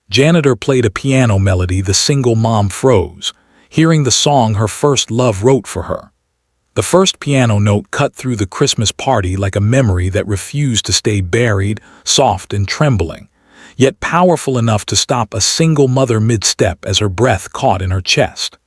Janitor played a piano melody the single mom froze, hearing the song her first love wrote for her. The first piano note cut through the Christmas party like a memory that refused to stay buried, soft and trembling, yet powerful enough to stop a single mother mid-step as her breath caught in her chest.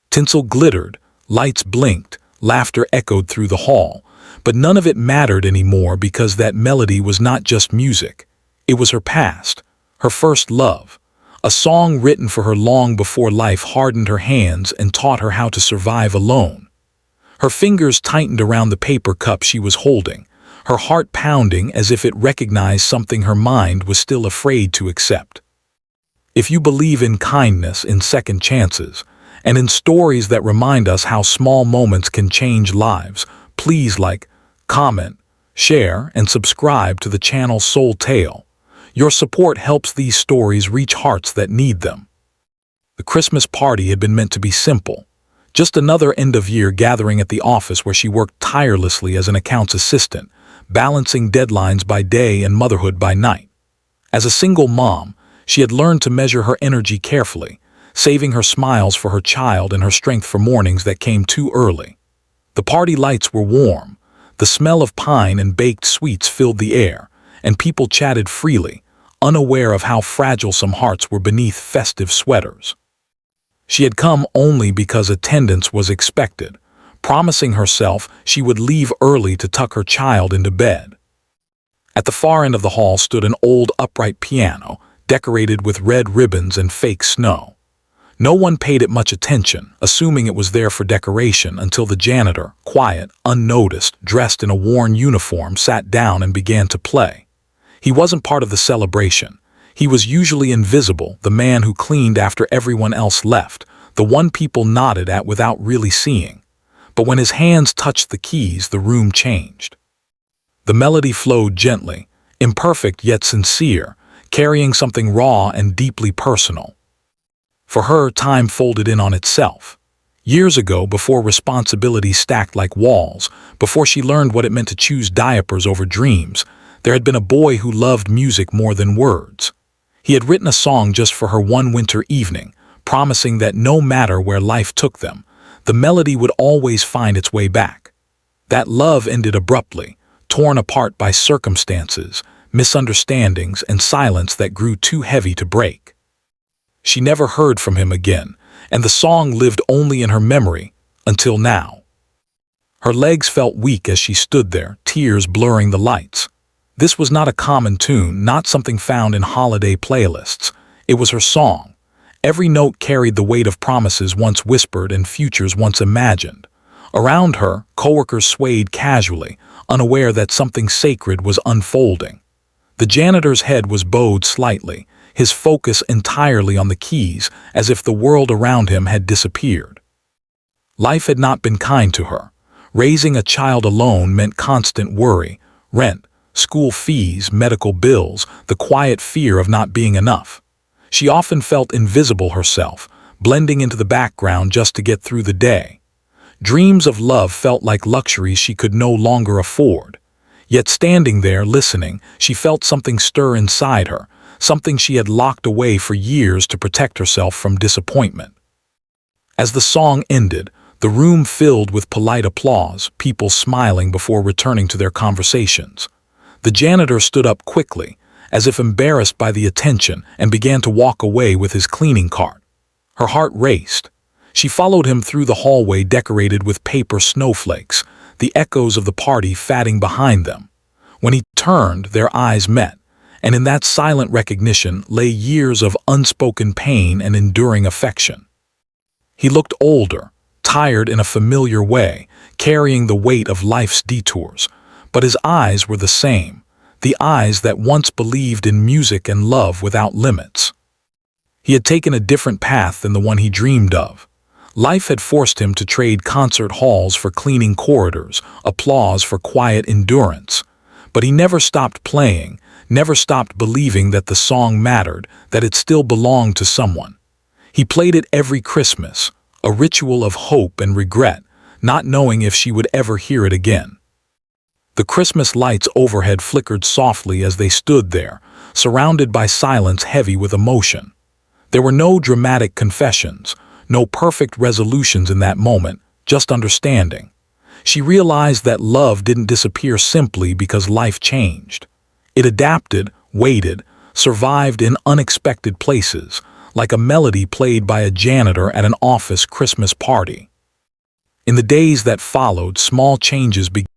Tinsel glittered, lights blinked, laughter echoed through the hall, but none of it mattered anymore because that melody was not just music. It was her past, her first love, a song written for her long before life hardened her hands and taught her how to survive alone. Her fingers tightened around the paper cup she was holding, her heart pounding as if it recognized something her mind was still afraid to accept. If you believe in kindness, in second chances, and in stories that remind us how small moments can change lives, please like, comment, share, and subscribe to the channel Soul Tale. Your support helps these stories reach hearts that need them. The Christmas party had been meant to be simple. Just another end-of-year gathering at the office where she worked tirelessly as an accounts assistant, balancing deadlines by day and motherhood by night. As a single mom, she had learned to measure her energy carefully, saving her smiles for her child and her strength for mornings that came too early. The party lights were warm. The smell of pine and baked sweets filled the air, and people chatted freely, unaware of how fragile some hearts were beneath festive sweaters. She had come only because attendance was expected, promising herself she would leave early to tuck her child into bed. At the far end of the hall stood an old upright piano, decorated with red ribbons and fake snow. No one paid it much attention, assuming it was there for decoration, until the janitor, quiet, unnoticed, dressed in a worn uniform, sat down and began to play. He wasn't part of the celebration. He was usually invisible, the man who cleaned after everyone else left, the one people nodded at without really seeing. But when his hands touched the keys, the room changed. The melody flowed gently, imperfect yet sincere, carrying something raw and deeply personal. For her, time folded in on itself. Years ago, before responsibilities stacked like walls, before she learned what it meant to choose diapers over dreams, there had been a boy who loved music more than words. He had written a song just for her one winter evening, promising that no matter where life took them, the melody would always find its way back. That love ended abruptly, torn apart by circumstances, misunderstandings, and silence that grew too heavy to break. She never heard from him again, and the song lived only in her memory, until now. Her legs felt weak as she stood there, tears blurring the lights. This was not a common tune, not something found in holiday playlists. It was her song. Every note carried the weight of promises once whispered and futures once imagined. Around her, coworkers swayed casually, unaware that something sacred was unfolding. The janitor's head was bowed slightly, his focus entirely on the keys, as if the world around him had disappeared. Life had not been kind to her. Raising a child alone meant constant worry, rent, school fees, medical bills, the quiet fear of not being enough. She often felt invisible herself, blending into the background just to get through the day. Dreams of love felt like luxuries she could no longer afford. Yet standing there listening, she felt something stir inside her, something she had locked away for years to protect herself from disappointment. As the song ended, the room filled with polite applause, people smiling before returning to their conversations. The janitor stood up quickly, as if embarrassed by the attention, and began to walk away with his cleaning cart. Her heart raced. She followed him through the hallway decorated with paper snowflakes, the echoes of the party fatting behind them. When he turned, their eyes met, and in that silent recognition lay years of unspoken pain and enduring affection. He looked older, tired in a familiar way, carrying the weight of life's detours, but his eyes were the same, the eyes that once believed in music and love without limits. He had taken a different path than the one he dreamed of. Life had forced him to trade concert halls for cleaning corridors, applause for quiet endurance. But he never stopped playing, never stopped believing that the song mattered, that it still belonged to someone. He played it every Christmas, a ritual of hope and regret, not knowing if she would ever hear it again. The Christmas lights overhead flickered softly as they stood there, surrounded by silence heavy with emotion. There were no dramatic confessions, no perfect resolutions in that moment, just understanding. She realized that love didn't disappear simply because life changed. It adapted, waited, survived in unexpected places, like a melody played by a janitor at an office Christmas party. In the days that followed, small changes began.